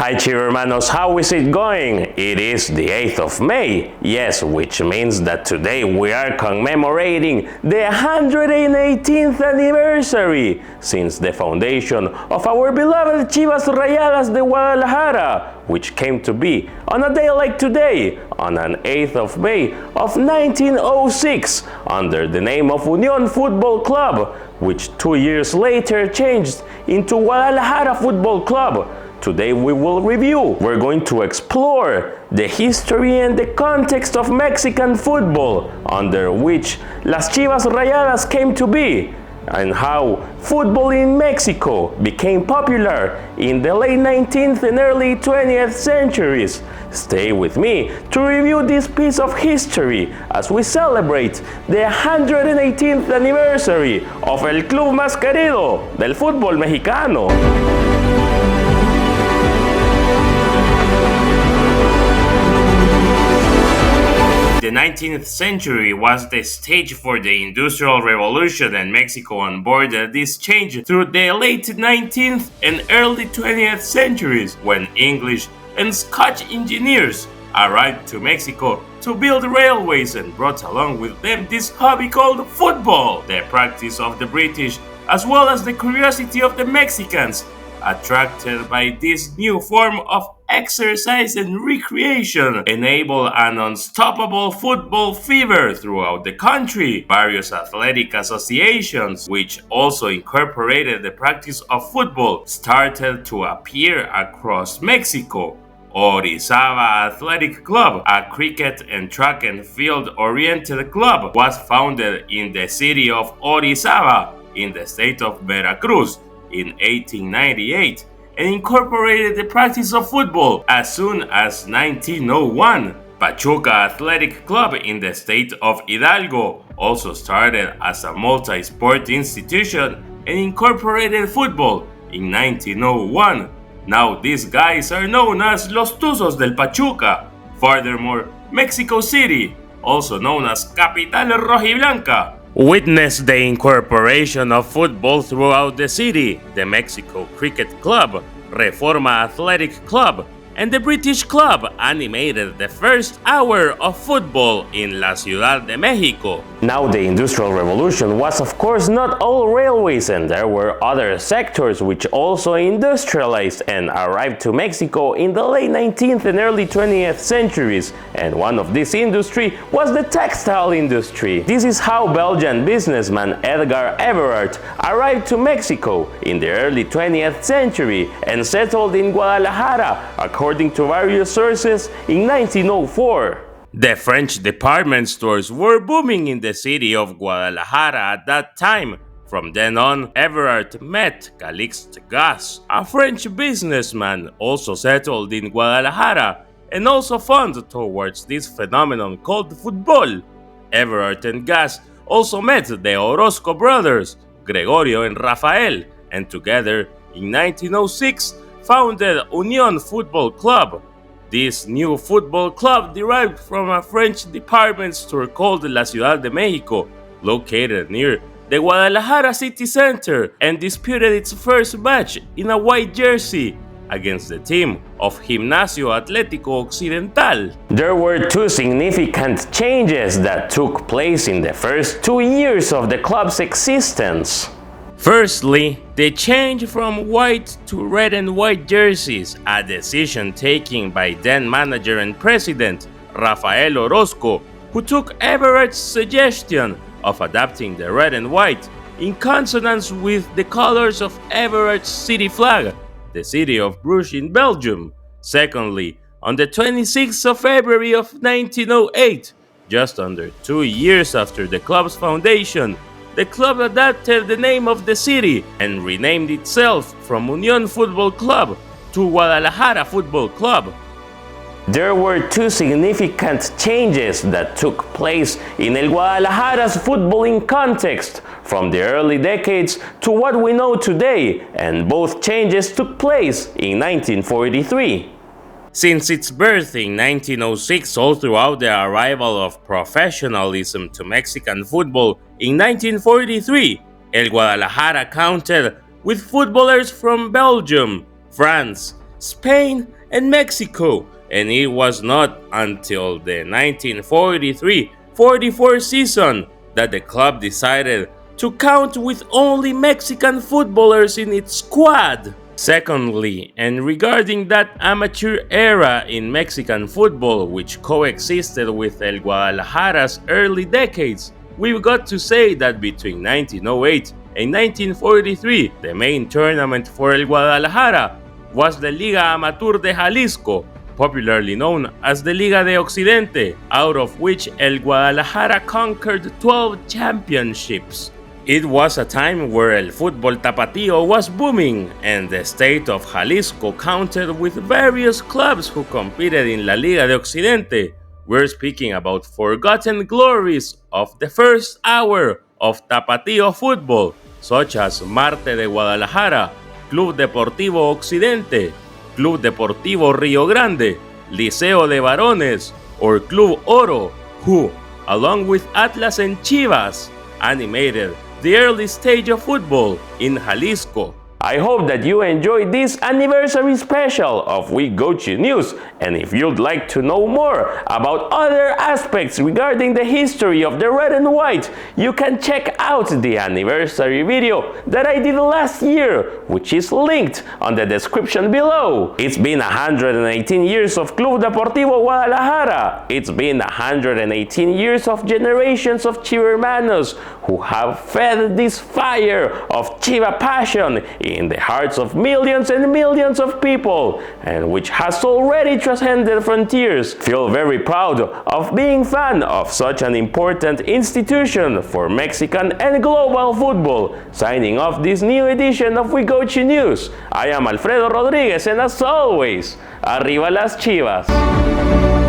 Hi Chivermanos, how is it going? It is the 8th of May, yes, which means that today we are commemorating the 118th anniversary since the foundation of our beloved Chivas Rayadas de Guadalajara, which came to be on a day like today, on an 8th of May of 1906, under the name of Unión Football Club, which 2 years later changed into Guadalajara Football Club. Today we will review, we're going to explore the history and the context of Mexican football, under which Las Chivas Rayadas came to be, and how football in Mexico became popular in the late 19th and early 20th centuries. Stay with me to review this piece of history as we celebrate the 118th anniversary of el club más querido del fútbol mexicano. The 19th century was the stage for the Industrial Revolution, and Mexico onboarded this change through the late 19th and early 20th centuries, when English and Scotch engineers arrived to Mexico to build railways and brought along with them this hobby called football. The practice of the British, as well as the curiosity of the Mexicans, attracted by this new form of exercise and recreation, enabled an unstoppable football fever throughout the country. Various athletic associations, which also incorporated the practice of football, started to appear across Mexico. Orizaba Athletic Club, a cricket and track and field oriented club, was founded in the city of Orizaba in the state of Veracruz in 1898 and incorporated the practice of football as soon as 1901. Pachuca Athletic Club in the state of Hidalgo also started as a multi-sport institution and incorporated football in 1901. Now these guys are known as Los Tuzos del Pachuca. Furthermore, Mexico City, also known as Capital Rojiblanca, witnessed the incorporation of football throughout the city. The Mexico Cricket Club, Reforma Athletic Club, and the British Club animated the first hour of football in La Ciudad de Mexico. Now the Industrial Revolution was of course not all railways, and there were other sectors which also industrialized and arrived to Mexico in the late 19th and early 20th centuries, and one of this industry was the textile industry. This is how Belgian businessman Edgar Everard arrived to Mexico in the early 20th century and settled in Guadalajara, according to various sources, in 1904. The French department stores were booming in the city of Guadalajara at that time. From then on, Everard met Calixte Gas, a French businessman also settled in Guadalajara and also fond towards this phenomenon called football. Everard and Gas also met the Orozco brothers, Gregorio and Rafael, and together in 1906 founded Unión Football Club. This new football club derived from a French department store called La Ciudad de Mexico, located near the Guadalajara city center, and disputed its first match in a white jersey against the team of Gimnasio Atlético Occidental. There were two significant changes that took place in the first 2 years of the club's existence. Firstly, the change from white to red and white jerseys, a decision taken by then manager and president Rafael Orozco, who took Everett's suggestion of adapting the red and white in consonance with the colors of Everett's city flag, the city of Bruges in Belgium. Secondly, on the 26th of February of 1908, just under 2 years after the club's foundation, the club adapted the name of the city and renamed itself from Unión Football Club to Guadalajara Football Club. There were two significant changes that took place in El Guadalajara's footballing context from the early decades to what we know today, and both changes took place in 1943. Since its birth in 1906, all throughout the arrival of professionalism to Mexican football in 1943, El Guadalajara counted with footballers from Belgium, France, Spain, and Mexico, and it was not until the 1943-44 season that the club decided to count with only Mexican footballers in its squad. Secondly, and regarding that amateur era in Mexican football which coexisted with El Guadalajara's early decades, we've got to say that between 1908 and 1943, the main tournament for El Guadalajara was the Liga Amateur de Jalisco, popularly known as the Liga de Occidente, out of which El Guadalajara conquered 12 championships. It was a time where el fútbol tapatío was booming, and the state of Jalisco counted with various clubs who competed in La Liga de Occidente. We're speaking about forgotten glories of the first hour of tapatío football, such as Marte de Guadalajara, Club Deportivo Occidente, Club Deportivo Río Grande, Liceo de Varones, or Club Oro, who, along with Atlas and Chivas, animated the early stage of football in Jalisco. I hope that you enjoyed this anniversary special of We Go To News, and if you'd like to know more about other aspects regarding the history of the red and white, you can check out the anniversary video that I did last year, which is linked on the description below. It's been 118 years of Club Deportivo Guadalajara. It's been 118 years of generations of Chivermanos who have fed this fire of Chiva passion in the hearts of millions and millions of people, and which has already transcended frontiers. Feel very proud of being fan of such an important institution for Mexican and global football. Signing off this new edition of We Go To News, I am Alfredo Rodriguez, and as always, arriba las Chivas!